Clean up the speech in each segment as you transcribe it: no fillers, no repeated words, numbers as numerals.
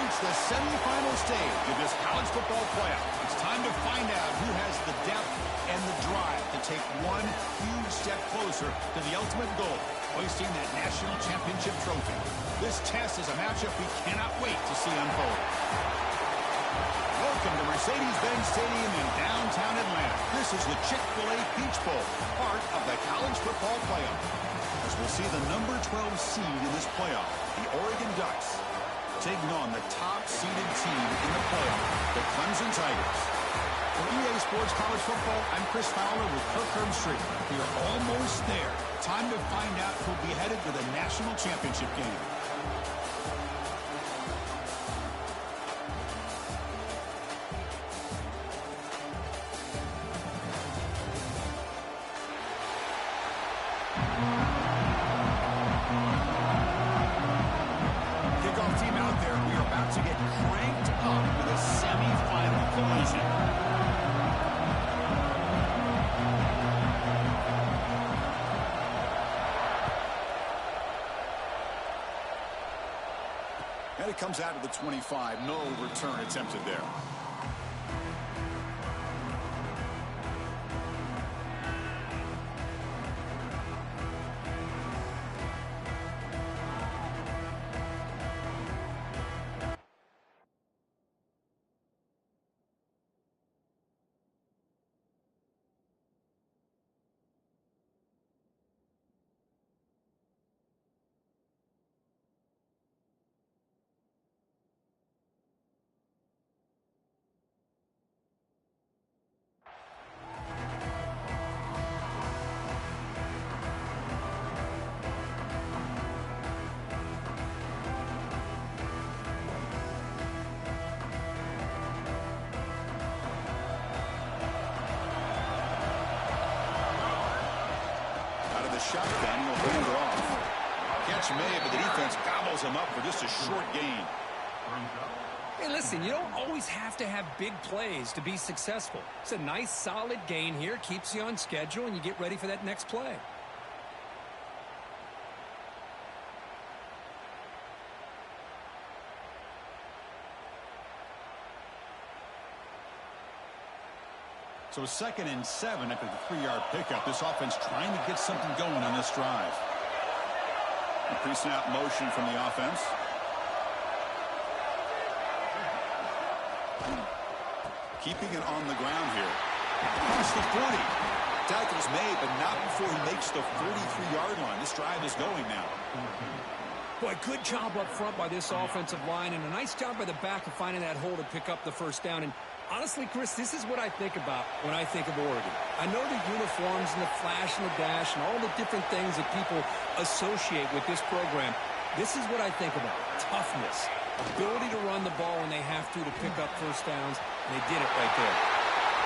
reached the semifinal stage of this college football playoff. It's time to find out who has the depth and the drive to take one huge step closer to the ultimate goal, hoisting that national championship trophy. This test is a matchup we cannot wait to see unfold. Welcome to Mercedes-Benz Stadium in downtown Atlanta. This is the Chick-fil-A Peach Bowl, part of the college football playoff. As we'll see the number 12 seed in this playoff, the Oregon Ducks, taking on the top-seeded team in the playoff, the Clemson Tigers. For EA Sports College Football, I'm Chris Fowler with Kirk Herbstreit. We are almost there. Time to find out who'll be headed to the national championship game. Kickoff team out there. We are about to get cranked up with a semifinal collision. And it comes out of the 25. No return attempted there. Shotgun, he'll hand it off. Catch made, but the defense gobbles him up for just a short gain. Hey, listen, you don't always have to have big plays to be successful. It's a nice, solid gain here, keeps you on schedule, and you get ready for that next play. So 2nd and 7 after the 3-yard pickup. This offense trying to get something going on this drive. A pre-snap motion from the offense. Keeping it on the ground here. Across the 40. Tackle's made, but not before he makes the 43-yard line. This drive is going now. Boy, good job up front by this offensive line, and a nice job by the back of finding that hole to pick up the first down. And honestly, Chris, this is what I think about when I think of Oregon. I know the uniforms and the flash and the dash and all the different things that people associate with this program. This is what I think about. Toughness, ability to run the ball when they have to pick up first downs, and they did it right there.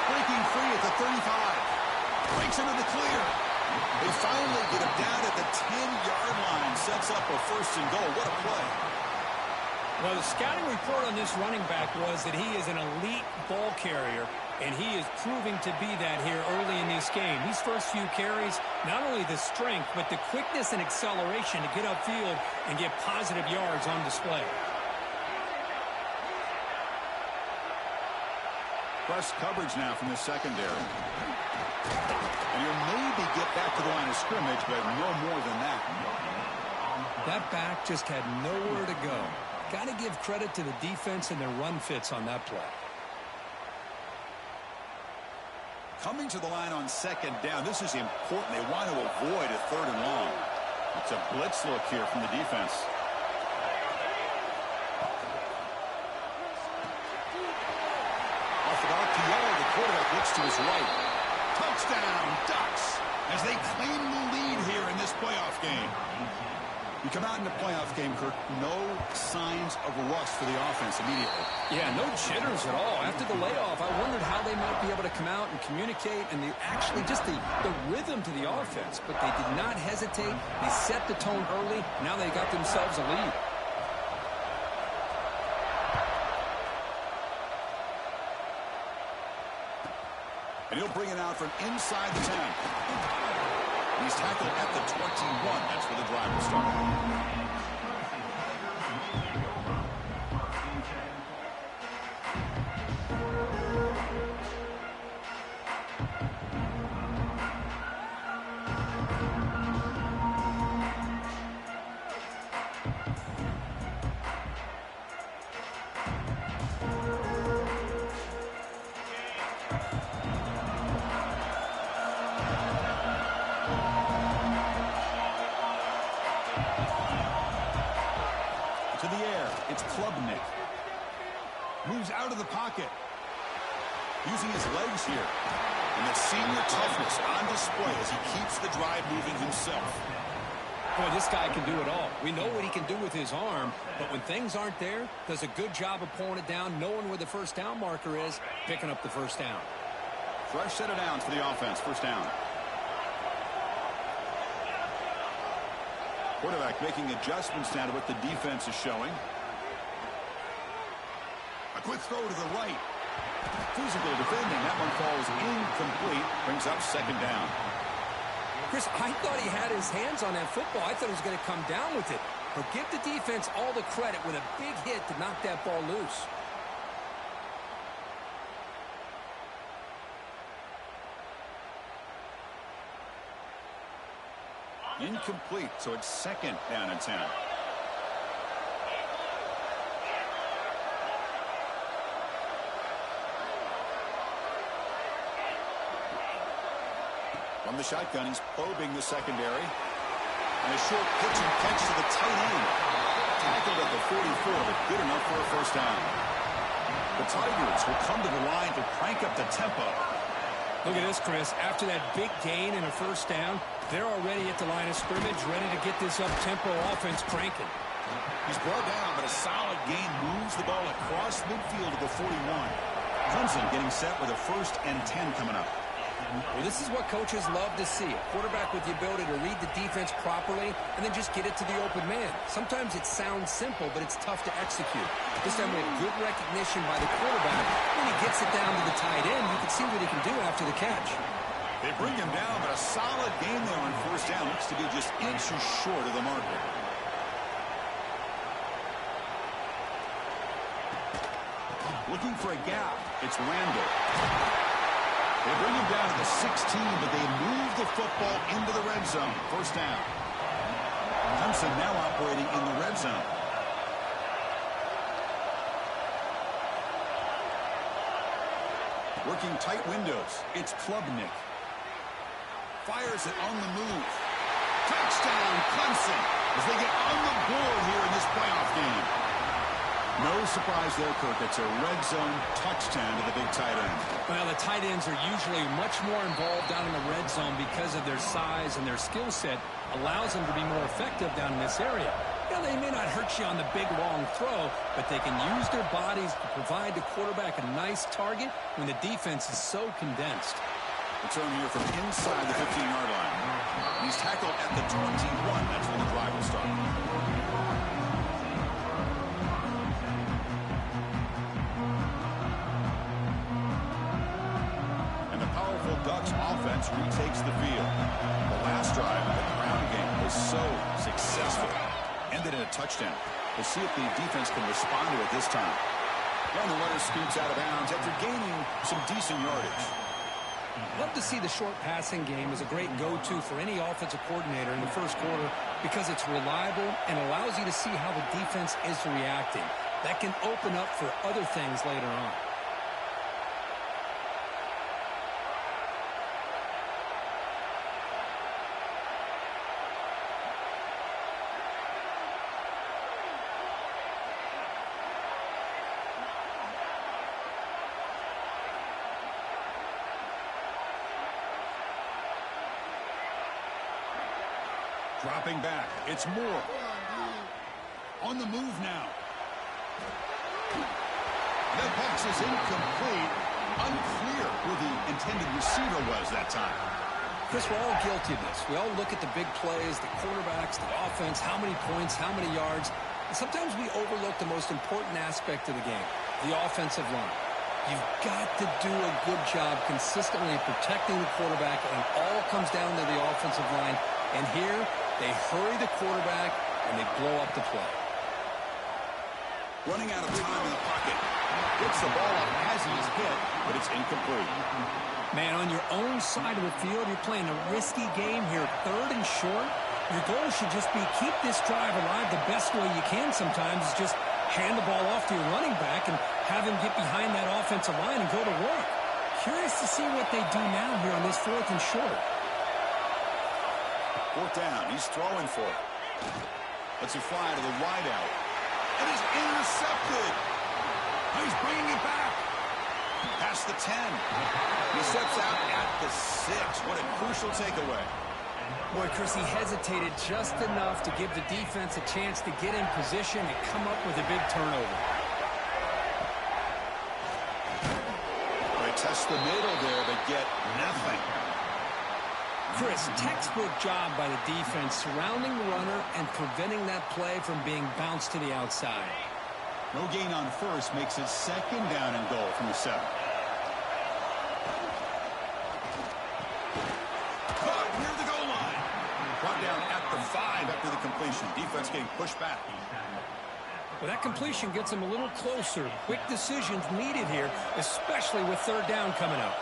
Breaking free at the 35. Breaks into the clear. They finally get him down at the 10-yard line. Sets up a 1st and goal. What a play. Well, the scouting report on this running back was that he is an elite ball carrier, and he is proving to be that here early in this game. These first few carries, not only the strength, but the quickness and acceleration to get upfield and get positive yards on display. Press coverage now from the secondary. And he'll maybe get back to the line of scrimmage, but no more than that. That back just had nowhere to go. Got to give credit to the defense and their run fits on that play. Coming to the line on 2nd down. This is important. They want to avoid a 3rd and long. It's a blitz look here from the defense. Off an RPO, the quarterback looks to his right. Touchdown, Ducks, as they claim the lead here in this playoff game. You come out in the playoff game, Kirk, no signs of rust for the offense immediately. Yeah, no jitters at all. After the layoff, I wondered how they might be able to come out and communicate and actually just the rhythm to the offense. But they did not hesitate. They set the tone early. Now they got themselves a lead. And he'll bring it out from inside the 10. He's tackled at the 21. That's where the drive will start. To the air. It's Klubnik. Moves out of the pocket. Using his legs here. And the senior toughness on display as he keeps the drive moving himself. Boy, this guy can do it all. We know what he can do with his arm, but when things aren't there, does a good job of pulling it down, knowing where the first down marker is, picking up the first down. Fresh set of downs for the offense. First down. Quarterback making adjustments now to what the defense is showing. A quick throw to the right. Physical defending. That one falls incomplete. Brings up second down. Chris, I thought he had his hands on that football. I thought he was going to come down with it. But give the defense all the credit with a big hit to knock that ball loose. Incomplete, so it's second down and 10. From the shotgun, he's probing the secondary. And a short pitch and catch to the tight end. Tackled at the 44, but good enough for a first down. The Tigers will come to the line to crank up the tempo. Look at this, Chris. After that big gain and a first down, they're already at the line of scrimmage, ready to get this up-tempo offense cranking. He's brought down, but a solid gain moves the ball across midfield to the 41. Clemson getting set with a 1st and 10 coming up. Well, this is what coaches love to see. A quarterback with the ability to read the defense properly and then just get it to the open man. Sometimes it sounds simple, but it's tough to execute. This time we have good recognition by the quarterback. When he gets it down to the tight end, you can see what he can do after the catch. They bring him down, but a solid gain there on first down. Looks to be just inches short of the marker. Looking for a gap. It's Randall. They bring him down to the 16, but they move the football into the red zone. First down. Clemson now operating in the red zone. Working tight windows. It's Klubnik. Fires it on the move. Touchdown, Clemson, as they get on the board here in this playoff game. No surprise there, Kirk. It's a red zone touchdown to the big tight end. Well, the tight ends are usually much more involved down in the red zone because of their size and their skill set allows them to be more effective down in this area. You know, they may not hurt you on the big, long throw, but they can use their bodies to provide the quarterback a nice target when the defense is so condensed. Return here from inside the 15-yard line. He's tackled at the 21. That's when the drive will start. Ducks offense retakes the field. The last drive of the ground game was so successful. Ended in a touchdown. We'll see if the defense can respond to it this time. And the runner scoots out of bounds after gaining some decent yardage. Love to see the short passing game as a great go-to for any offensive coordinator in the first quarter because it's reliable and allows you to see how the defense is reacting. That can open up for other things later on. Dropping back. It's Moore. On the move now. That pass is incomplete. Unclear who the intended receiver was that time. Chris, we're all guilty of this. We all look at the big plays, the quarterbacks, the offense, how many points, how many yards. And sometimes we overlook the most important aspect of the game, the offensive line. You've got to do a good job consistently protecting the quarterback, and it all comes down to the offensive line. And here, they hurry the quarterback, and they blow up the play. Running out of time in the pocket. Gets the ball up as he's hit, but it's incomplete. Man, on your own side of the field, you're playing a risky game here, 3rd and short. Your goal should just be keep this drive alive the best way you can sometimes is just hand the ball off to your running back and have him get behind that offensive line and go to work. Curious to see what they do now here on this 4th and short. 4th down. He's throwing for it. Let's it fly to the wideout. bringing it back. Past the 10. He steps out at the 6. What a crucial takeaway. Boy, Chris, he hesitated just enough to give the defense a chance to get in position and come up with a big turnover. They test the middle there, but get nothing. Chris, textbook job by the defense surrounding the runner and preventing that play from being bounced to the outside. No gain on first makes it 2nd down and goal from the 7. Caught near the goal line. Brought down at the 5 after the completion. Defense getting pushed back. Well, that completion gets him a little closer. Quick decisions needed here, especially with 3rd down coming up.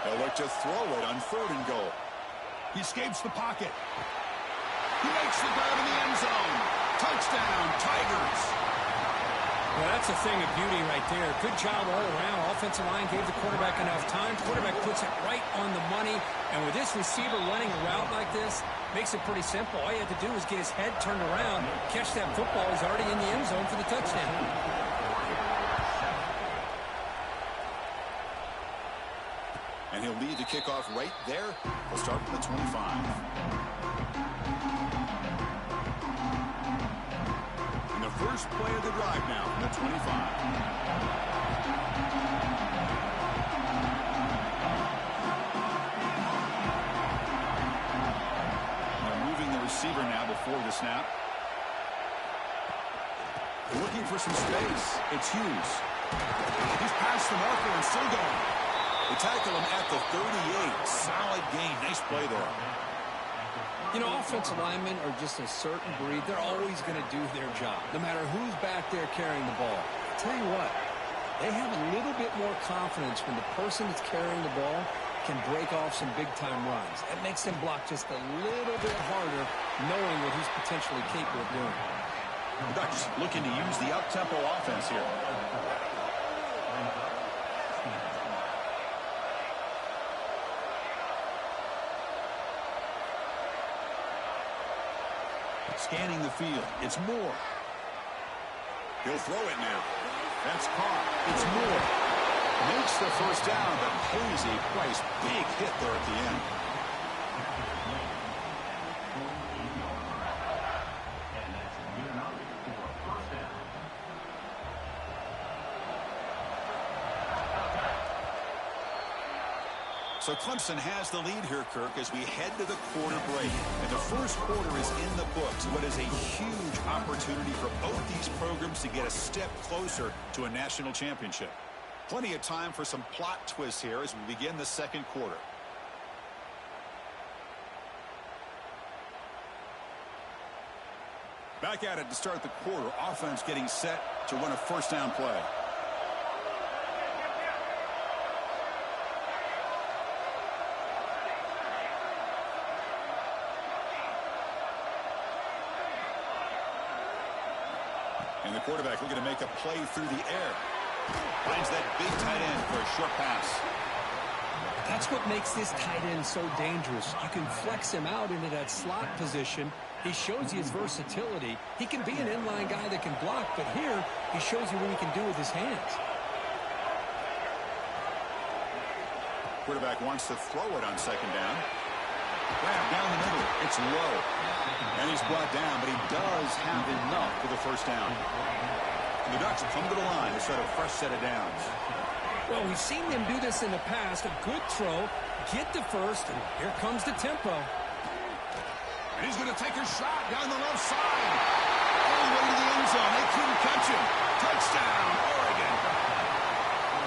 They'll look to throw it on 3rd and goal. He escapes the pocket. He makes the grab in the end zone. Touchdown, Tigers. Well, that's a thing of beauty right there. Good job all around. Offensive line gave the quarterback enough time. Quarterback puts it right on the money. And with this receiver running a route like this, makes it pretty simple. All you have to do is get his head turned around, catch that football. He's already in the end zone for the touchdown. And he'll lead the kickoff right there. We'll start from the 25. And the first play of the drive now from the 25. They're moving the receiver now before the snap. Looking for some space. It's Hughes. He's past the marker and still going. They tackle him at the 38. Solid gain. Nice play there. You know, offensive linemen are just a certain breed. They're always going to do their job, no matter who's back there carrying the ball. I'll tell you what, they have a little bit more confidence when the person that's carrying the ball can break off some big-time runs. That makes them block just a little bit harder, knowing what he's potentially capable of doing. The Ducks looking to use the up-tempo offense here. Scanning the field. It's Moore. He'll throw it now. That's caught. It's Moore. Makes the first down, but pays a price. Big hit there at the end. So Clemson has the lead here, Kirk, as we head to the quarter break. And the first quarter is in the books. What is a huge opportunity for both these programs to get a step closer to a national championship. Plenty of time for some plot twists here as we begin the second quarter. Back at it to start the quarter. Offense getting set to run a first down play. And the quarterback looking to make a play through the air. Finds that big tight end for a short pass. That's what makes this tight end so dangerous. You can flex him out into that slot position. He shows you his versatility. He can be an inline guy that can block, but here he shows you what he can do with his hands. Quarterback wants to throw it on 2nd down. Grab down the middle. It's low. And he's brought down, but he does have enough for the first down. And the Ducks come to the line to set a fresh set of downs. Well, we've seen them do this in the past. A good throw, get the first, and here comes the tempo. And he's going to take a shot down the left side. All the way to the end zone. They couldn't catch him. Touchdown, Oregon.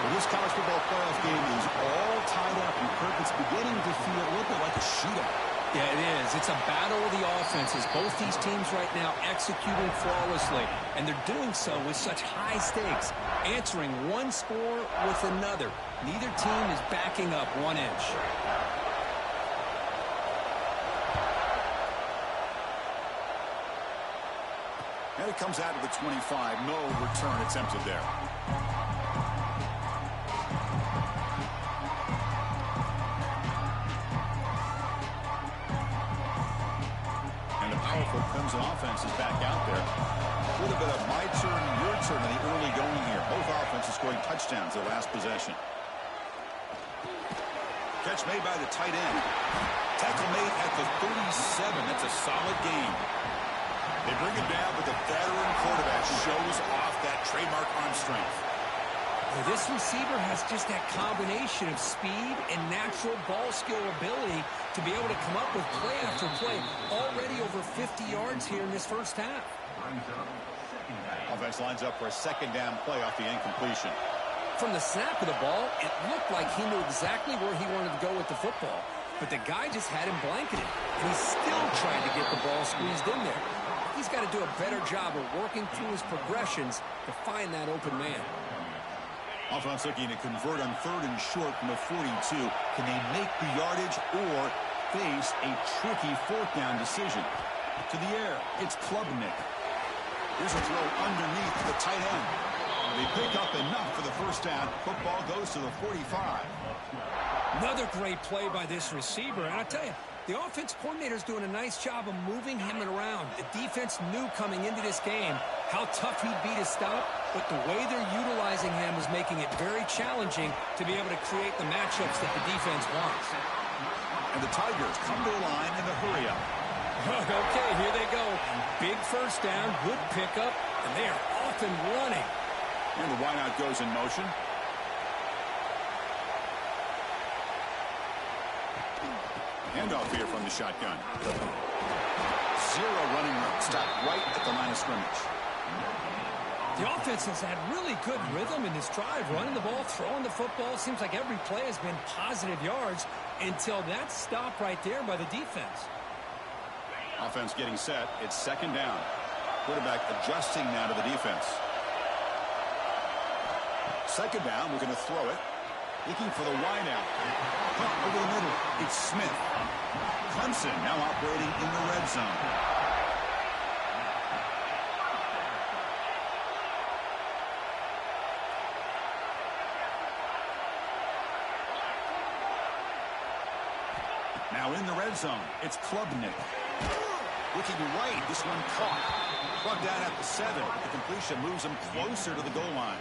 Well, this college football playoff game is all tied up, and Kirk, it's beginning to feel a little bit like a shootout. Yeah, it is. It's a battle of the offenses. Both these teams right now executing flawlessly, and they're doing so with such high stakes, answering one score with another. Neither team is backing up 1 inch. And it comes out of the 25. No return attempted there. Clemson offense is back out there. A little bit of my turn, your Certainly early going here. Both offenses scoring touchdowns their last possession. Catch made by the tight end. Tackle made at the 37. That's a solid gain. They bring him down, but the veteran quarterback shows off that trademark arm strength. Well, this receiver has just that combination of speed and natural ball skill ability to be able to come up with play after play. Already over 50 yards here in this first half. Offense lines up for a second down play off the incompletion. From the snap of the ball, it looked like he knew exactly where he wanted to go with the football. But the guy just had him blanketed. And he's still trying to get the ball squeezed in there. He's got to do a better job of working through his progressions to find that open man. Offense looking to convert on 3rd and short from the 42. Can they make the yardage or face a tricky 4th down decision? To the air, it's Klubnik. Here's a throw underneath the tight end. They pick up enough for the first down. Football goes to the 45. Another great play by this receiver. And I tell you, the offense coordinator's doing a nice job of moving him around. The defense knew coming into this game how tough he'd be to stop, but the way they're utilizing him is making it very challenging to be able to create the matchups that the defense wants. And the Tigers come to the line in the hurry-up. Okay, here they go. Big first down, good pickup, and they are off and running. And the wideout goes in motion. Handoff here from the shotgun. 0 running room. Stop right at the line of scrimmage. The offense has had really good rhythm in this drive, running the ball, throwing the football. Seems like every play has been positive yards until that stop right there by the defense. Offense getting set. It's second down. Quarterback adjusting now to the defense. Second down, we're going to throw it. Looking for the wideout. Caught over the middle. It's Smith. Clemson now operating in the red zone. Now in the red zone, it's Klubnik. Looking right, this one caught. Brought down at the 7. The completion moves him closer to the goal line.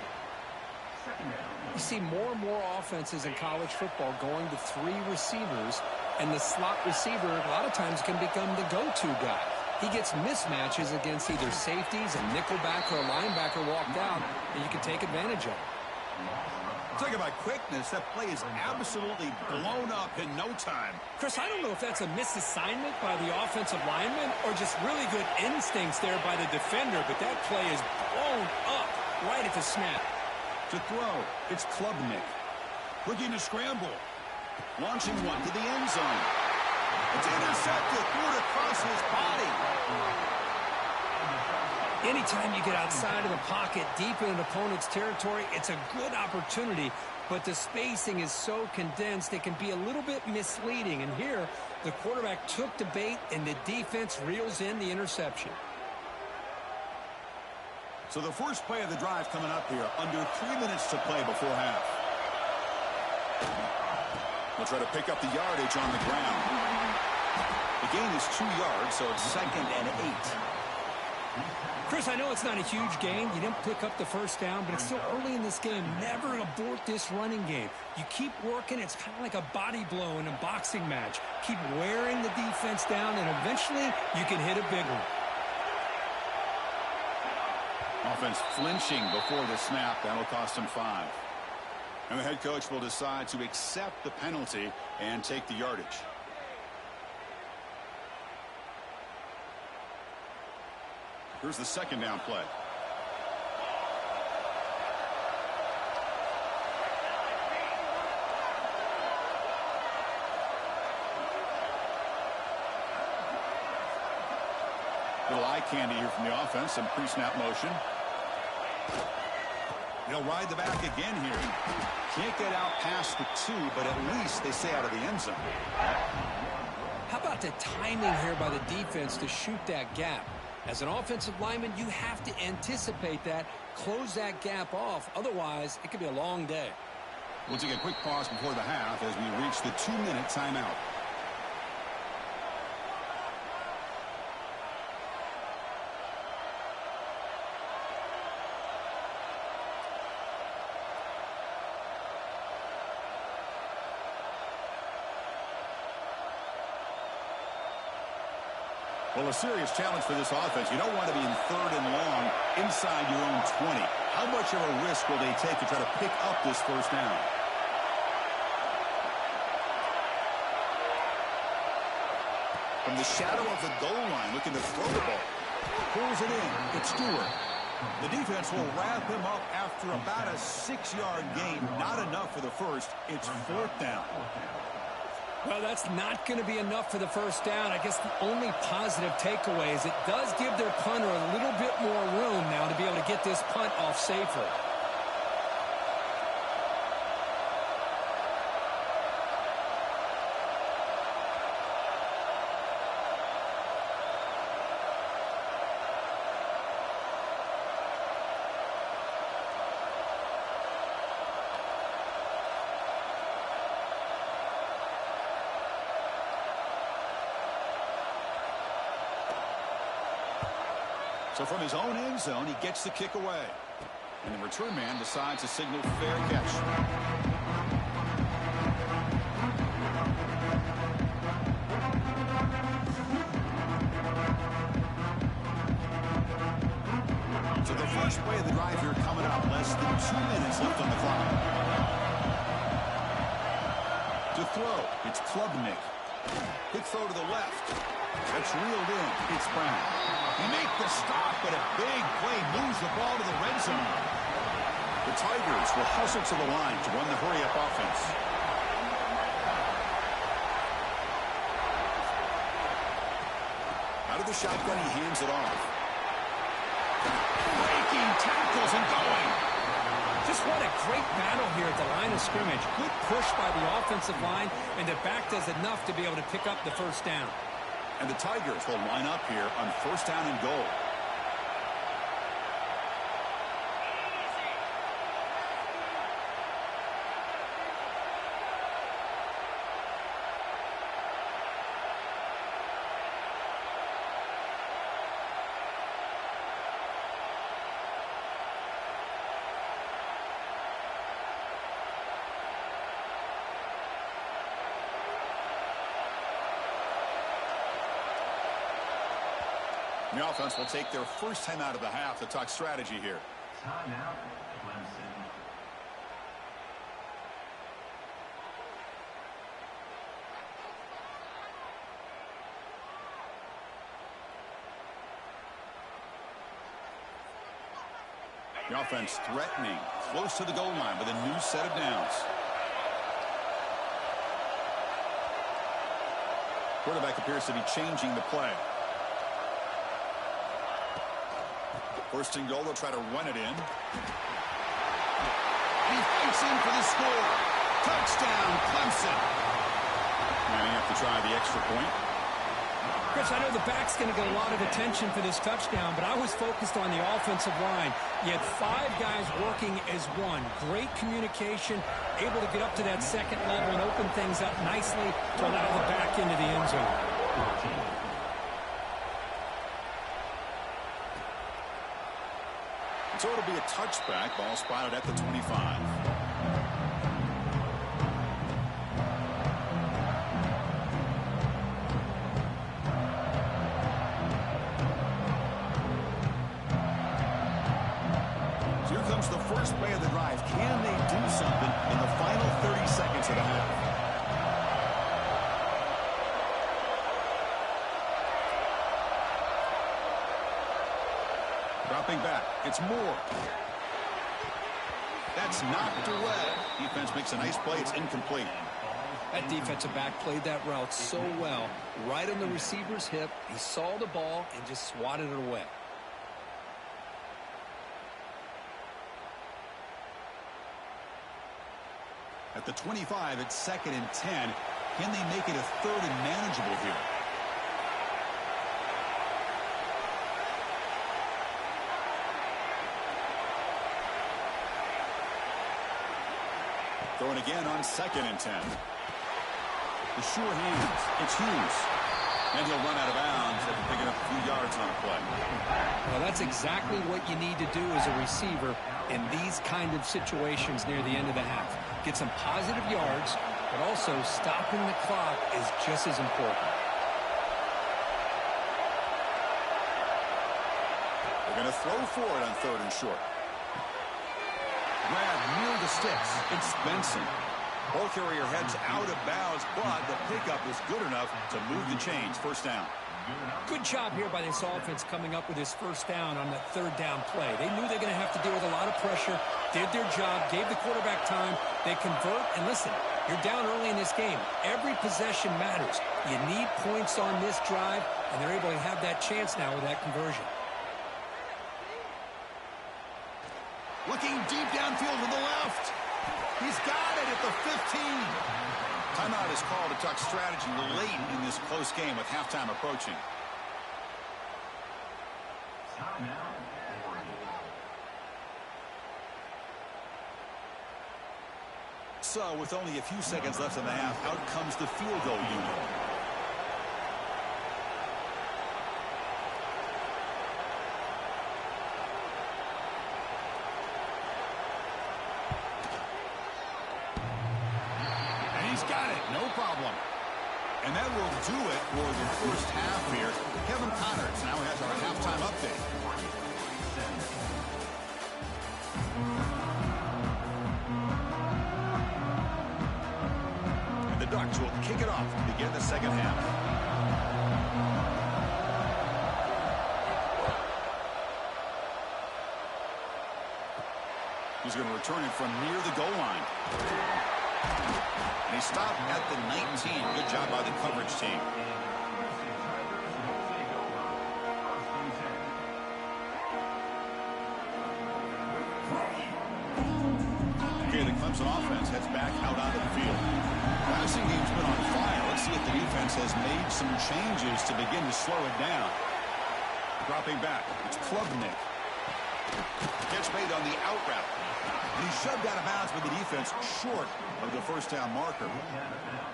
You see more and more offenses in college football going to 3 receivers, and the slot receiver a lot of times can become the go-to guy. He gets mismatches against either safeties, a nickelback, or a linebacker walked out, and you can take advantage of it. Talk about quickness. That play is absolutely blown up in no time. Chris, I don't know if that's a misassignment by the offensive lineman or just really good instincts there by the defender, but that play is blown up right at the snap. To throw, it's Klubnik. Looking to scramble. Launching one to the end zone. It's intercepted. Threw it across his body. Anytime you get outside of the pocket, deep in an opponent's territory, it's a good opportunity, but the spacing is so condensed it can be a little bit misleading. And here, the quarterback took the bait, and the defense reels in the interception. So the first play of the drive coming up here. Under 3 minutes to play before half. We'll try to pick up the yardage on the ground. The gain is 2 yards, so it's 2nd and 8. Chris, I know it's not a huge gain. You didn't pick up the first down, but it's still early in this game. Never abort this running game. You keep working. It's kind of like a body blow in a boxing match. Keep wearing the defense down, and eventually you can hit a big one. Offense flinching before the snap. That'll cost him 5. And the head coach will decide to accept the penalty and take the yardage. Here's the second down play. Little eye candy here from the offense. Some pre-snap motion. They'll ride the back again here. Can't get out past the 2, but at least they stay out of the end zone. How about the timing here by the defense to shoot that gap? As an offensive lineman, you have to anticipate that, close that gap off. Otherwise, it could be a long day. We'll take a quick pause before the half as we reach the 2-minute timeout. Well, a serious challenge for this offense. You don't want to be in third and long inside your own 20. How much of a risk will they take to try to pick up this first down? From the shadow of the goal line, looking to throw the ball. Pulls it in. It's Stewart. The defense will wrap him up after about a 6-yard gain. Not enough for the first. It's fourth down. Well, that's not going to be enough for the first down. I guess the only positive takeaway is it does give their punter a little bit more room now to be able to get this punt off safely. So from his own end zone, he gets the kick away. And the return man decides to signal fair catch. So the first play of the drive here coming up. Less than 2 minutes left on the clock. To throw, it's Klubnik. Quick throw to the left. That's reeled in. It's Brown. He makes the stop, but a big play moves the ball to the red zone. The Tigers will hustle to the line to run the hurry-up offense. Out of the shotgun, he hands it off. Breaking tackles and going. Just what a great battle here at the line of scrimmage. Good push by the offensive line, and the back does enough to be able to pick up the first down. And the Tigers will line up here on first down and goal. The offense will take their first time out of the half to talk strategy here. Timeout, Clemson. The offense threatening, close to the goal line with a new set of downs. Quarterback appears to be changing the play. First and goal, they'll try to run it in. He fights in for the score. Touchdown, Clemson. Now you have to try the extra point. Chris, I know the back's going to get a lot of attention for this touchdown, but I was focused on the offensive line. You had 5 guys working as one. Great communication, able to get up to that second level and open things up nicely to allow the back into the end zone. So it'll be a touchback. Ball spotted at the 25. So here comes the first play of the drive. Can they do something in the final 30 seconds of the half? Dropping back. It's Moore. That's knocked away. Defense makes a nice play. It's incomplete. That defensive back played that route so well. Right on the receiver's hip. He saw the ball and just swatted it away. At the 25, it's 2nd and 10. Can they make it a 3rd and manageable here? Throwing again on 2nd and 10. The sure hands. It's Hughes. And he'll run out of bounds after picking up a few yards on the play. Well, that's exactly what you need to do as a receiver in these kind of situations near the end of the half. Get some positive yards, but also stopping the clock is just as important. They're going to throw for it on 3rd and short. Grab near the sticks. It's Benson. Ball carrier heads out of bounds, but the pickup is good enough to move the chains. First down. Good job here by this offense coming up with his first down on that 3rd down play. They knew they were going to have to deal with a lot of pressure, did their job, gave the quarterback time. They convert, and listen, you're down early in this game. Every possession matters. You need points on this drive, and they're able to have that chance now with that conversion. Looking deep downfield to the left. He's got it at the 15. Timeout is called to talk strategy late in this close game with halftime approaching. So, with only a few seconds left in the half, out comes the field goal unit. And that will do it for the first half here. Kevin Connors now has our halftime update. And the Ducks will kick it off to begin the second half. He's going to return it from near the goal line. And he stopped at the 19. Good job by the coverage team. Okay, the Clemson offense heads back out onto the field. Passing game's been on fire. Let's see if the defense has made some changes to begin to slow it down. Dropping back, it's Klubnik. Catch made on the out route. And he shoved out of bounds with the defense short of the first down marker.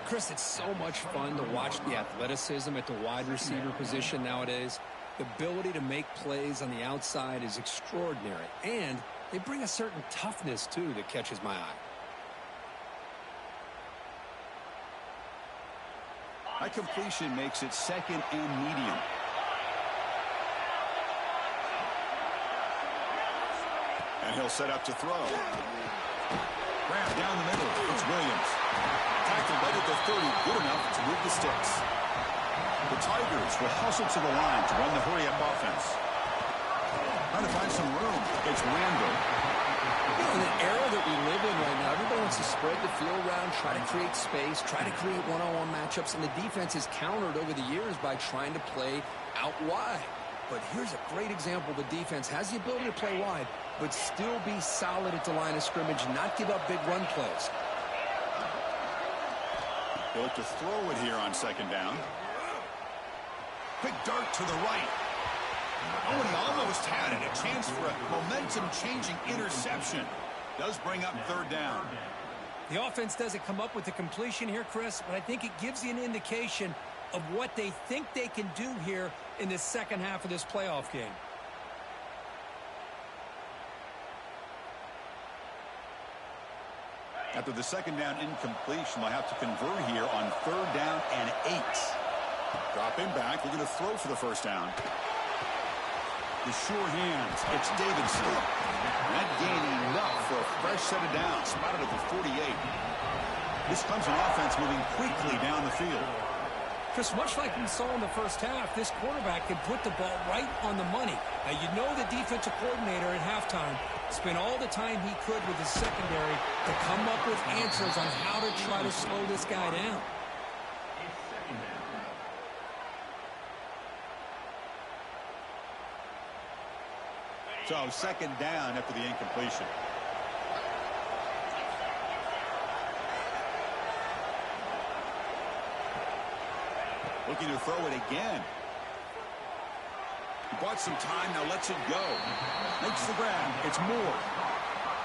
Chris, it's so much fun to watch the athleticism at the wide receiver position nowadays. The ability to make plays on the outside is extraordinary. And they bring a certain toughness, too, that catches my eye. High completion makes it 2nd and medium. And he'll set up to throw. Grab down the middle. It's Williams. Tackle right at the 30. Good enough to move the sticks. The Tigers will hustle to the line to run the hurry-up offense. Trying to find some room. It's Randall. In an era that we live in right now, everybody wants to spread the field around, try to create space, try to create one-on-one matchups, and the defense is countered over the years by trying to play out wide. But here's a great example. The defense has the ability to play wide, but still be solid at the line of scrimmage, not give up big run plays. They'll look to throw it here on 2nd down. Quick dart to the right. Oh, and he almost had it. A chance for a momentum-changing interception. Does bring up 3rd down. The offense doesn't come up with the completion here, Chris, but I think it gives you an indication of what they think they can do here in the second half of this playoff game. After the 2nd down incompletion, they'll have to convert here on 3rd down and 8. Dropping back, looking to throw for the first down. The sure hands, it's Davidson. Not gaining enough for a fresh set of downs, spotted at the 48. This comes an offense moving quickly down the field. Chris, much like we saw in the first half, this quarterback can put the ball right on the money. Now, you know the defensive coordinator at halftime spent all the time he could with his secondary to come up with answers on how to try to slow this guy down. So 2nd down after the incompletion. Looking to throw it again. He bought some time, now lets it go. Makes the grab. It's Moore.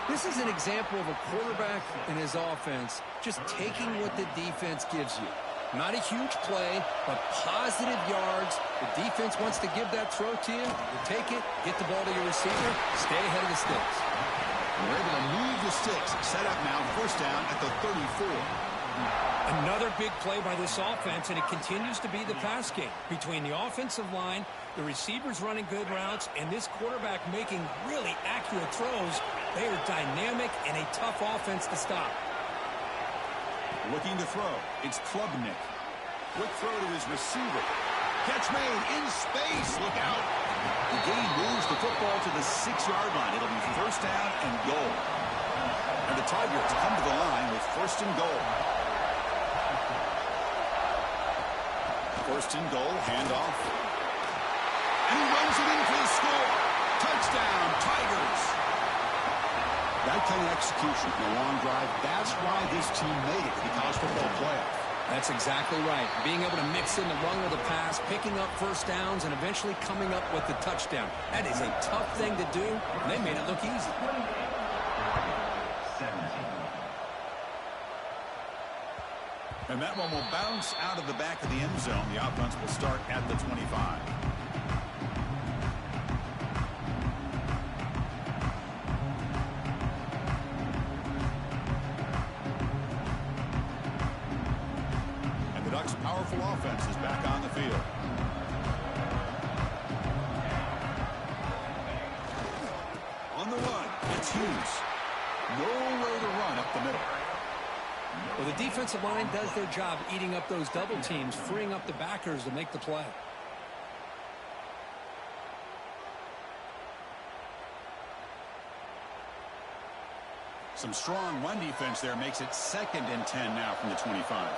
This is an example of a quarterback and his offense just taking what the defense gives you. Not a huge play, but positive yards. The defense wants to give that throw to you. You take it, get the ball to your receiver, stay ahead of the sticks. They're able to move the sticks. Set up now, first down at the 34. Another big play by this offense, and it continues to be the pass game. Between the offensive line, the receivers running good routes, and this quarterback making really accurate throws, they are dynamic and a tough offense to stop. Looking to throw. It's Klubnik. Quick throw to his receiver. Catch made in space. Look out. The game moves the football to the 6-yard line. It'll be first down and goal. And the Tigers come to the line with first and goal. First and goal, handoff. And he runs it in for the score. Touchdown, Tigers. That kind of execution in a long drive, that's why this team made it to the college football playoff. That's exactly right. Being able to mix in the run with the pass, picking up first downs, and eventually coming up with the touchdown. That is a tough thing to do, and they made it look easy. And that one will bounce out of the back of the end zone. The offense will start at the 25. And the Ducks' powerful offense is back on the field. On the run, it's Hughes. Nowhere to run up the middle. Well, the defensive line does their job eating up those double teams, freeing up the backers to make the play. Some strong run defense there makes it 2nd and 10 now from the 25.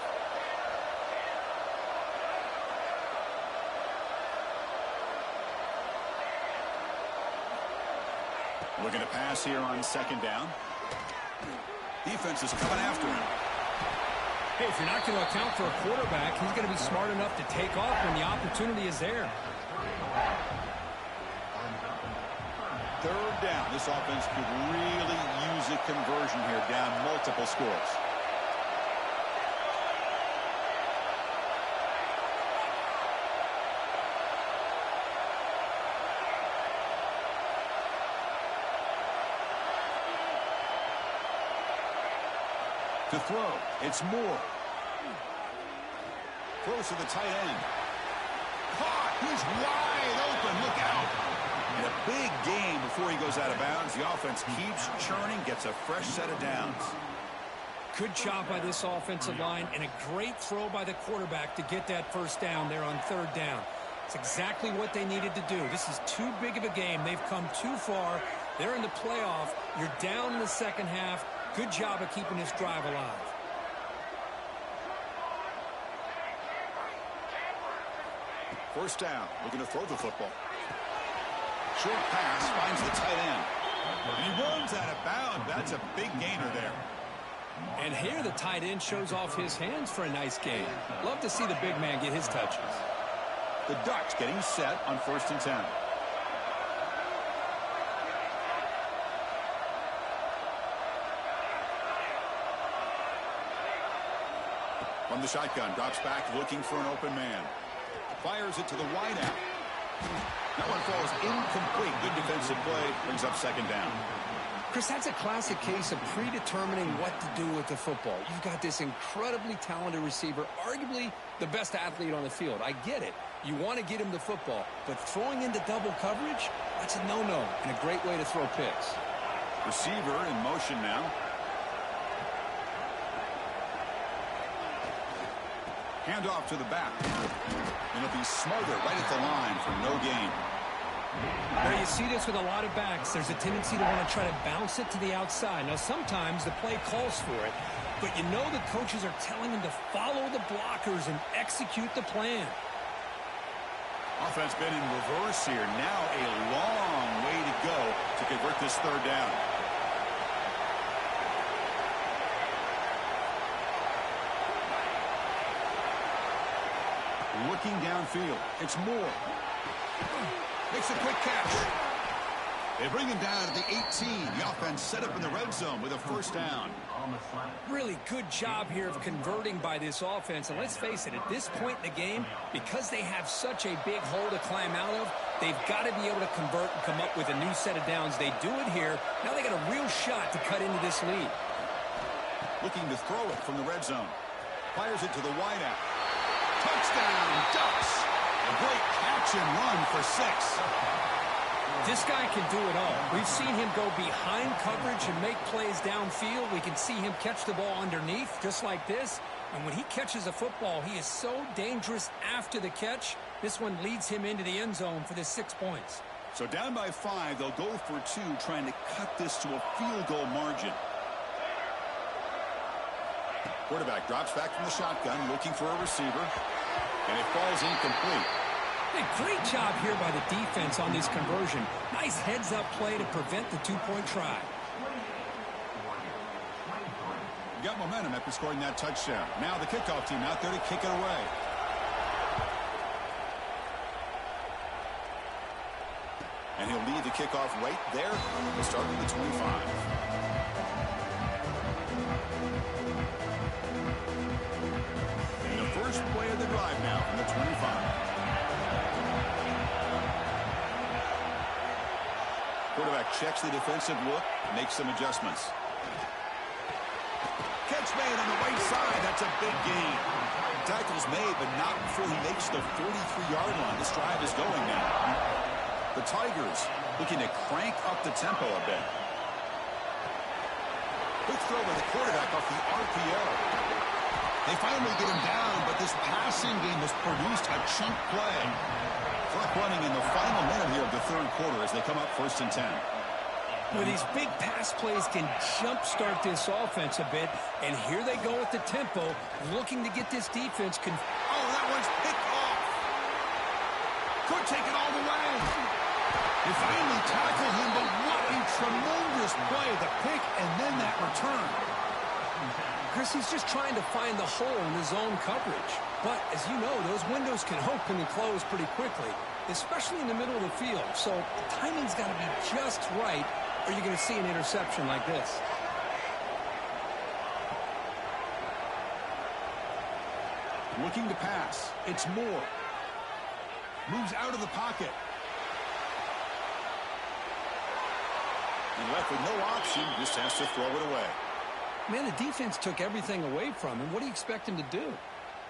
Looking to pass here on 2nd down. Defense is coming after him. Hey, if you're not going to account for a quarterback, he's going to be smart enough to take off when the opportunity is there. 3rd down. This offense could really use a conversion here, down multiple scores. To throw, it's Moore. Throws to the tight end. Caught! He's wide open. Look out! And a big gain before he goes out of bounds. The offense keeps churning, gets a fresh set of downs. Good job by this offensive line, and a great throw by the quarterback to get that first down there on 3rd down. It's exactly what they needed to do. This is too big of a game. They've come too far. They're in the playoff. You're down in the second half. Good job of keeping this drive alive. First down, looking to throw the football. Short pass, finds the tight end. And he runs out of bounds. That's a big gainer there. And here the tight end shows off his hands for a nice gain. Love to see the big man get his touches. The Ducks getting set on 1st and 10. From the shotgun, drops back looking for an open man. Fires it to the wideout. That one falls incomplete. Good defensive play. Brings up 2nd down. Chris, that's a classic case of predetermining what to do with the football. You've got this incredibly talented receiver, arguably the best athlete on the field. I get it. You want to get him the football, but throwing into double coverage, that's a no-no and a great way to throw picks. Receiver in motion now. Hand off to the back. And it'll be Smarter right at the line for no gain. Well, you see this with a lot of backs. There's a tendency to want to try to bounce it to the outside. Now, sometimes the play calls for it, but you know the coaches are telling them to follow the blockers and execute the plan. Offense been in reverse here. Now a long way to go to convert this 3rd down. Looking downfield. It's Moore. Makes a quick catch. They bring him down at the 18. The offense set up in the red zone with a first down. Really good job here of converting by this offense. And let's face it, at this point in the game, because they have such a big hole to climb out of, they've got to be able to convert and come up with a new set of downs. They do it here. Now they got a real shot to cut into this lead. Looking to throw it from the red zone. Fires it to the wideout. Touchdown, Ducks. A great catch and run for 6. This guy can do it all. We've seen him go behind coverage and make plays downfield. We can see him catch the ball underneath, just like this. And when he catches a football, he is so dangerous after the catch. This one leads him into the end zone for the 6 points. So down by 5, they'll go for 2, trying to cut this to a field goal margin. Quarterback drops back from the shotgun, looking for a receiver, and it falls incomplete. Hey, great job here by the defense on this conversion. Nice heads-up play to prevent the 2-point try. You got momentum after scoring that touchdown. Now the kickoff team out there to kick it away. And he'll lead the kickoff right there. We'll start with the 25. First play of the drive now from the 25. Quarterback checks the defensive look, makes some adjustments. Catch made on the right side. That's a big gain. Tackle's made, but not before he makes the 43-yard line. This drive is going now. The Tigers looking to crank up the tempo a bit. Quick throw by the quarterback off the RPO. They finally get him down, but this passing game has produced a chunk play. Clock running in the final minute here of the third quarter as they come up 1st and 10. Well, these big pass plays can jumpstart this offense a bit, and here they go with the tempo, looking to get this defense. Oh, that one's picked off. Could take it all the way. They finally tackle him, but what a tremendous play. The pick and then that return. Chris, he's just trying to find the hole in his zone coverage. But, as you know, those windows can open and close pretty quickly, especially in the middle of the field. So the timing's got to be just right, or you're going to see an interception like this. Looking to pass. It's Moore. Moves out of the pocket. And left with no option, just has to throw it away. Man, the defense took everything away from him. What do you expect him to do?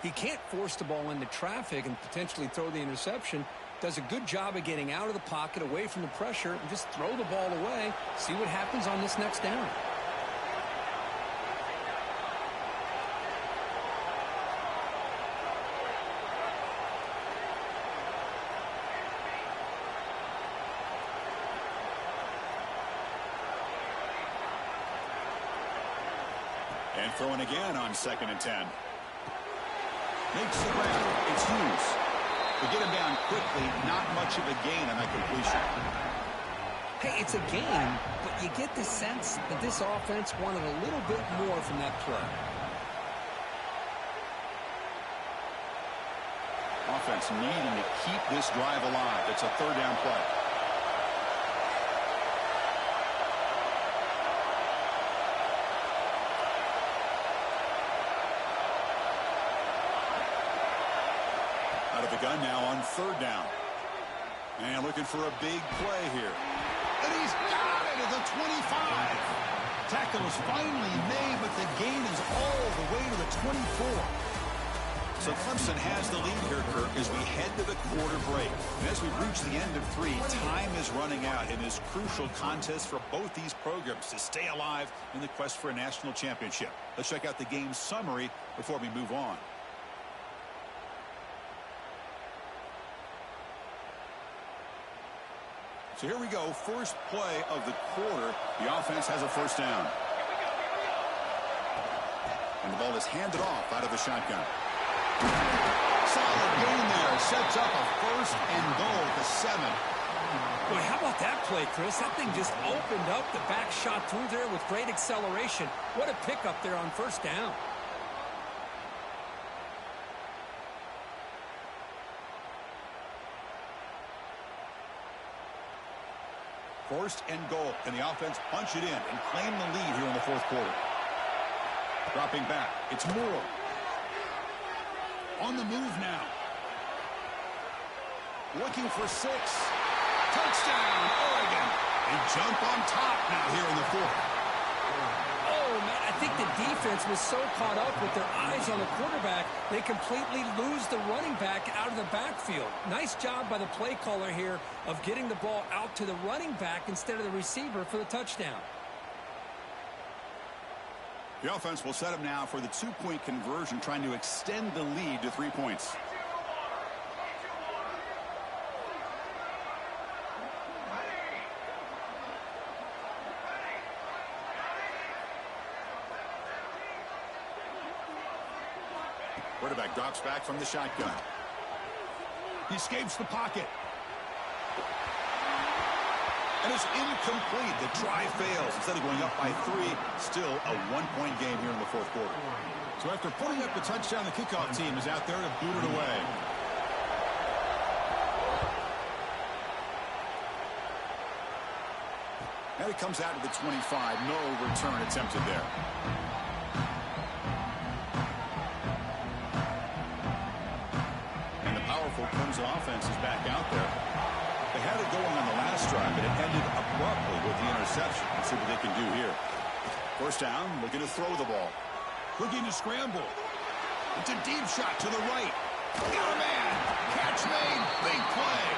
He can't force the ball into traffic and potentially throw the interception. Does a good job of getting out of the pocket, away from the pressure, and just throw the ball away. See what happens on this next down. And throwing again on 2nd and 10. Makes the grab. It's Hughes. To get him down quickly, not much of a gain on that completion. Hey, it's a gain, but you get the sense that this offense wanted a little bit more from that play. Offense needing to keep this drive alive. It's a 3rd down play. Out of the gun now on 3rd down. And looking for a big play here. And he's got it at the 25. Tackle is finally made, but the gain is all the way to the 24. So Clemson has the lead here, Kirk, as we head to the quarter break. And as we reach the end of 3, time is running out in this crucial contest for both these programs to stay alive in the quest for a national championship. Let's check out the game summary before we move on. So here we go, first play of the quarter. The offense has a 1st down. And the ball is handed off out of the shotgun. Solid gain there. Sets up a 1st and goal to 7. Boy, how about that play, Chris? That thing just opened up. The back shot through there with great acceleration. What a pickup there on 1st down. First and goal. And the offense punch it in and claim the lead here in the 4th quarter. Dropping back. It's Moore. On the move now. Looking for 6. Touchdown, Oregon. They jump on top now here in the 4th. Oh, man, I think the defense was so caught up with their eyes on the quarterback, they completely lose the running back out of the backfield. Nice job by the play caller here of getting the ball out to the running back instead of the receiver for the touchdown. The offense will set up now for the two-point conversion, trying to extend the lead to 3 points. Quarterback drops back from the shotgun. He escapes the pocket. And it's incomplete. The try fails. Instead of going up by 3, still a one-point game here in the fourth quarter. So after putting up the touchdown, the kickoff team is out there to boot it away. And it comes out to the 25. No return attempted there. And the powerful Clemson offense is back out there. They had it going on the last drive, but it ended abruptly with the interception. Let's see what they can do here. First down, looking to throw the ball. Looking to scramble. It's a deep shot to the right. Got a man. Catch made. Big play.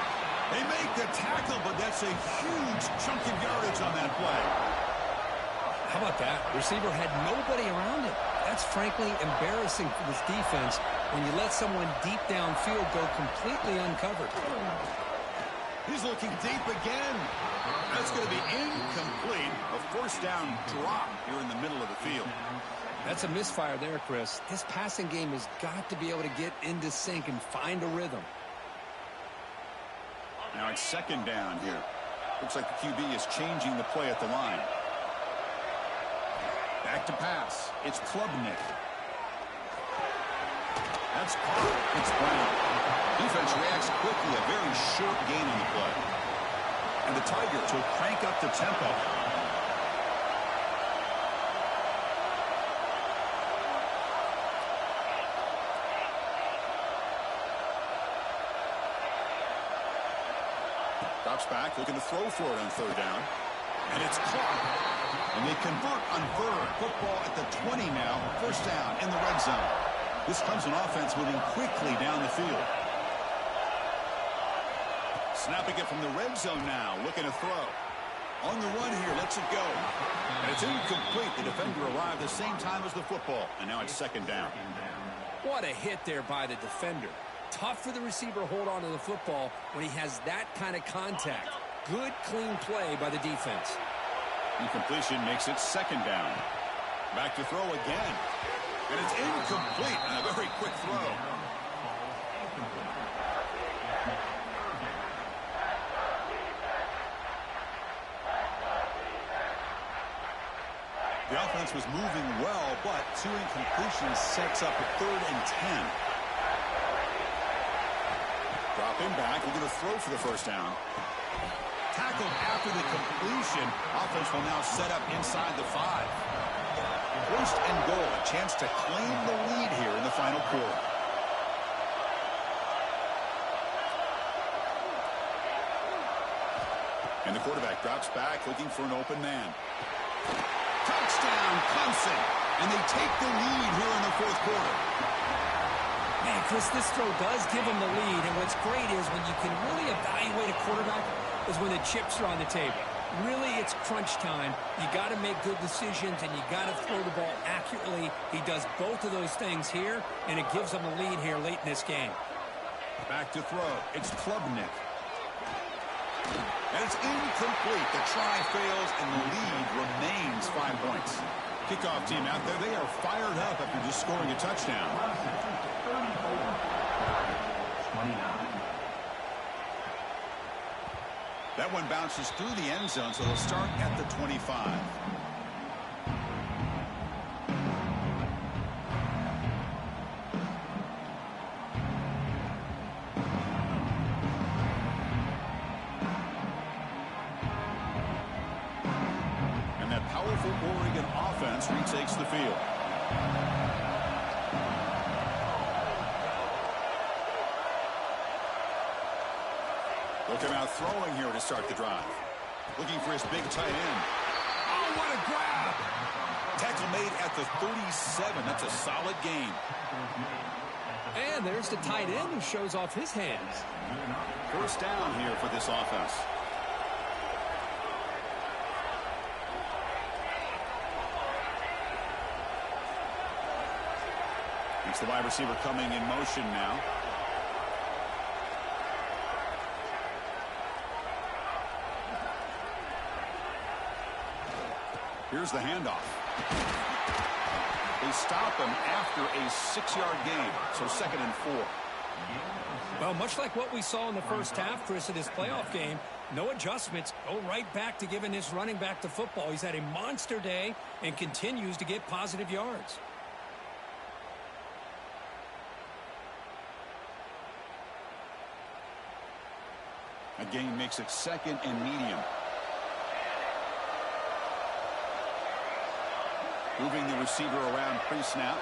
They make the tackle, but that's a huge chunk of yardage on that play. How about that? Receiver had nobody around him. That's frankly embarrassing for this defense when you let someone deep downfield go completely uncovered. He's looking deep again. That's going to be incomplete. A first down drop here in the middle of the field. That's a misfire there, Chris. This passing game has got to be able to get into sync and find a rhythm. Now it's second down here. Looks like the QB is changing the play at the line. Back to pass. It's Klubnik. That's caught. It's Brown. Defense reacts quickly. A very short gain on the play. And the Tigers will crank up the tempo. Drops back, looking to throw for it on third down. And it's caught. And they convert on third. Football at the 20 now. First down in the red zone. This Clemson offense moving quickly down the field. Snapping it from the red zone now. Looking to throw. On the run here. Lets it go. And it's incomplete. The defender arrived the same time as the football. And now it's second down. What a hit there by the defender. Tough for the receiver to hold on to the football when he has that kind of contact. Good, clean play by the defense. Incompletion makes it second down. Back to throw again. And it's incomplete. And a very quick throw. The offense was moving well, but 2 incompletions sets up a 3rd and 10. Dropping back, we're going to throw for the first down. Tackled after the completion. Offense will now set up inside the 5. First and goal, a chance to claim the lead here in the final quarter. And the quarterback drops back, looking for an open man. Touchdown, Clemson. And they take the lead here in the fourth quarter. Man, Chris, this throw does give them the lead, and what's great is when you can really evaluate a quarterback is when the chips are on the table. Really, it's crunch time. You got to make good decisions, and you got to throw the ball accurately. He does both of those things here, and it gives them a lead here late in this game. Back to throw. It's Klubnik. And it's incomplete. The try fails, and the lead remains 5 points. Kickoff team out there, they are fired up after just scoring a touchdown. 29. That one bounces through the end zone, so they'll start at the 25. And that powerful Oregon offense retakes the field. Look him out throwing here to start the drive. Looking for his big tight end. Oh, what a grab! Tackle made at the 37. That's a solid gain. And there's the tight end who shows off his hands. First down here for this offense. It's the wide receiver coming in motion now. Here's the handoff. They stop him after a 6-yard gain, so 2nd and 4. Well, much like what we saw in the first half, Chris, of this playoff game, no adjustments. Go right back to giving this running back the football. He's had a monster day and continues to get positive yards. A gain makes it 2nd and medium. Moving the receiver around pre-snap.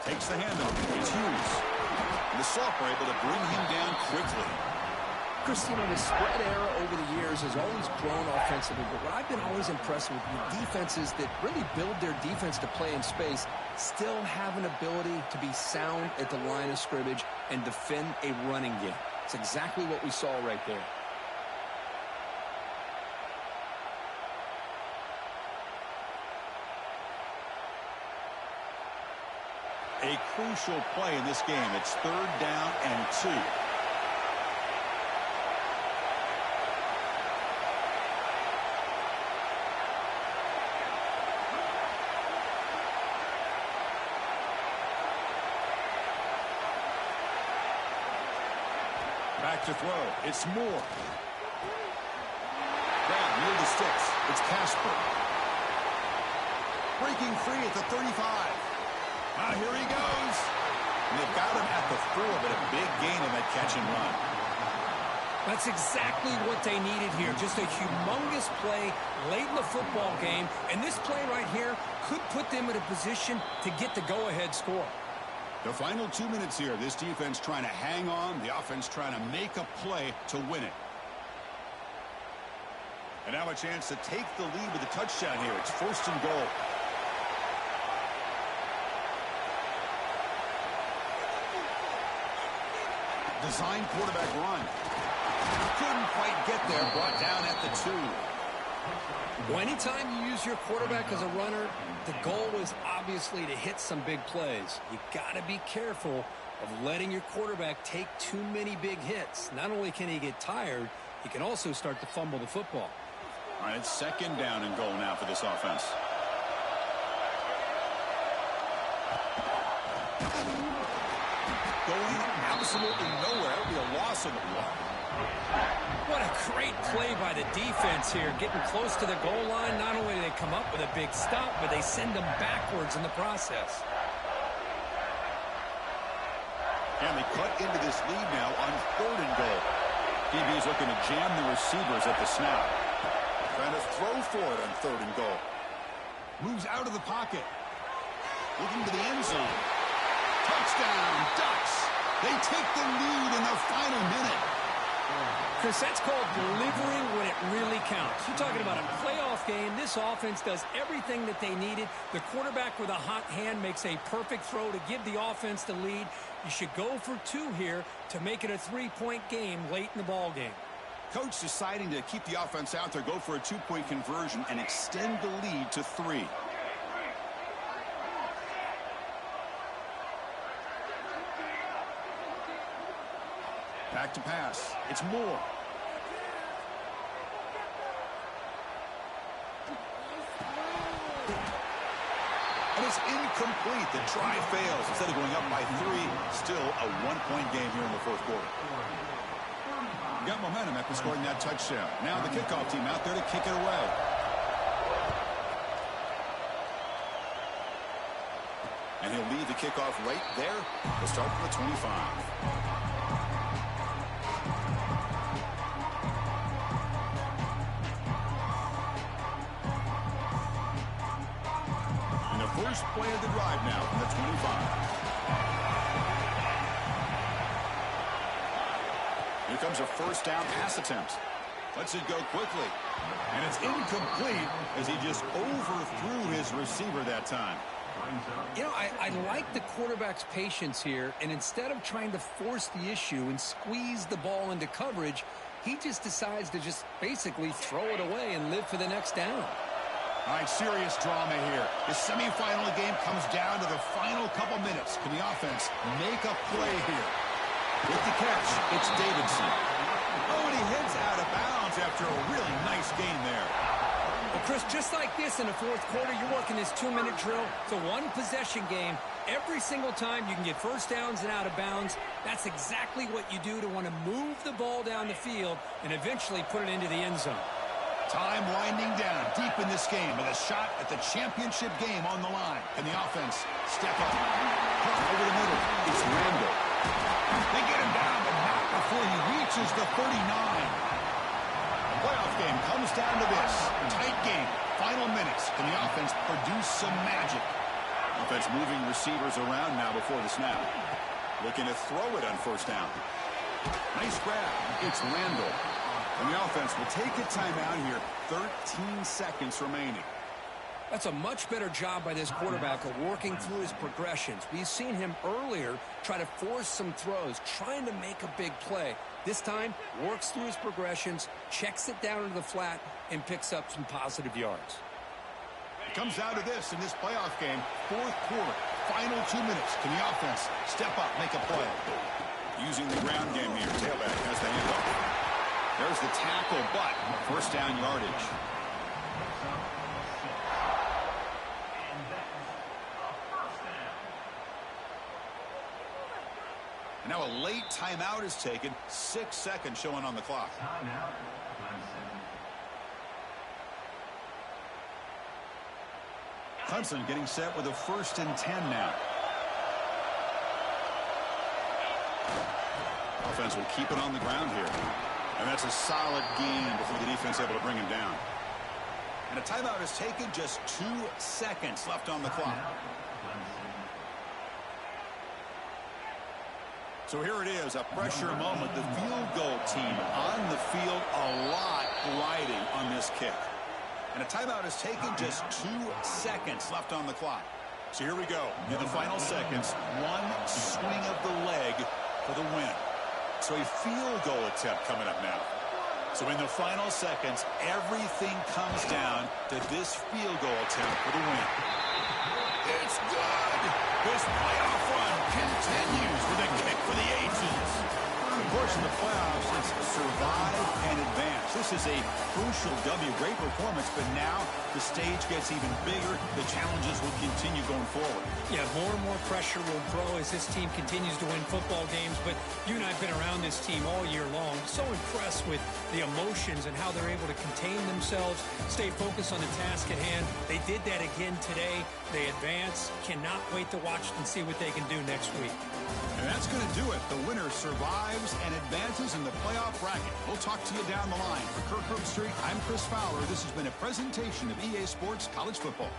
Takes the handoff. It's Hughes. And the sophomore able to bring him down quickly. Christine, the spread era over the years has always grown offensively, but what I've been always impressed with defenses that really build their defense to play in space still have an ability to be sound at the line of scrimmage and defend a running game. It's exactly what we saw right there. A crucial play in this game. It's 3rd down and 2. Back to throw. It's Moore. Grab, near the sticks. It's Casper. Breaking free at the 35. Here he goes. And they've got him at the 4, but a big gain on that catch and run. That's exactly what they needed here. Just a humongous play late in the football game. And this play right here could put them in a position to get the go-ahead score. The final 2 minutes here. This defense trying to hang on. The offense trying to make a play to win it. And now a chance to take the lead with a touchdown here. It's 1st and goal. Design quarterback run. Couldn't quite get there. Brought down at the 2. Well, anytime you use your quarterback as a runner, the goal is obviously to hit some big plays. You got to be careful of letting your quarterback take too many big hits. Not only can he get tired, he can also start to fumble the football. All right, it's 2nd down and goal now for this offense. Going absolutely nowhere. It'll be a loss of the ball. What a great play by the defense here. Getting close to the goal line, not only do they come up with a big stop, but they send them backwards in the process. And they cut into this lead now on 3rd and goal. DB's looking to jam the receivers at the snap. Trying to throw for it on 3rd and goal. Moves out of the pocket. Looking to the end zone. Touchdown, Ducks. They take the lead in the final minute. Chris, that's called delivering when it really counts. You're talking about a playoff game. This offense does everything that they needed. The quarterback with a hot hand makes a perfect throw to give the offense the lead. You should go for 2 here to make it a 3-point game late in the ball game. Coach deciding to keep the offense out there, go for a 2-point conversion, and extend the lead to 3. Back to pass. It's Moore. And it's incomplete. The try fails. Instead of going up by 3, still a 1-point game here in the 4th quarter. Got momentum after scoring that touchdown. Now the kickoff team out there to kick it away. And he'll leave the kickoff right there. We'll start from the 25. First play of the drive now from the 25. comes a first down pass attempt. Lets it go quickly. And it's incomplete as he just overthrew his receiver that time. You know, I like the quarterback's patience here, and instead of trying to force the issue and squeeze the ball into coverage, he just decides to just basically throw it away and live for the next down. All right, serious drama here. The semifinal game comes down to the final couple minutes. Can the offense make a play here? With the catch, it's Davidson. Oh, and he heads out of bounds after a really nice game there. Well, Chris, just like this in the fourth quarter, you're working this 2-minute drill. It's a one-possession game. Every single time you can get first downs and out of bounds, that's exactly what you do to want to move the ball down the field and eventually put it into the end zone. Time winding down deep in this game with a shot at the championship game on the line. Can the offense step up? Over the middle, it's Randall. They get him down, but not before he reaches the 39. The playoff game comes down to this. Tight game, final minutes. Can the offense produce some magic? Offense moving receivers around now before the snap. Looking to throw it on first down. Nice grab. It's Randall. And the offense will take a timeout here. 13 seconds remaining. That's a much better job by this quarterback of working through his progressions. We've seen him earlier try to force some throws, trying to make a big play. This time, works through his progressions, checks it down into the flat, and picks up some positive yards. It comes down to this in this playoff game. Fourth quarter, final 2 minutes. Can the offense step up, make a play? Using the ground game here. Tailback has the handoff. There's the tackle, but first down yardage. And now a late timeout is taken. 6 seconds showing on the clock. Timeout, Clemson. Clemson getting set with a 1st and 10 now. Offense will keep it on the ground here. And that's a solid gain before the defense able to bring him down. And a timeout is taken. Just 2 seconds left on the clock. So here it is, a pressure moment. The field goal team on the field, a lot riding on this kick. And a timeout is taken. Just 2 seconds left on the clock. So here we go. In the final seconds, one swing of the leg for the win. So a field goal attempt coming up now. So in the final seconds, everything comes down to this field goal attempt for the win. It's good! This playoff run continues with a kick for the ages. Of course, in the playoffs, it's survive and advance. This is a crucial W. Great performance, but now the stage gets even bigger. The challenges will continue going forward. Yeah, more and more pressure will grow as this team continues to win football games, but you and I have been around this team all year long. So impressed with the emotions and how they're able to contain themselves, stay focused on the task at hand. They did that again today. They advance. Cannot wait to watch and see what they can do next week. And that's going to do it. The winner survives and advances in the playoff bracket. We'll talk to you down the line. For Kirk Herbstreit, I'm Chris Fowler. This has been a presentation of EA Sports College Football.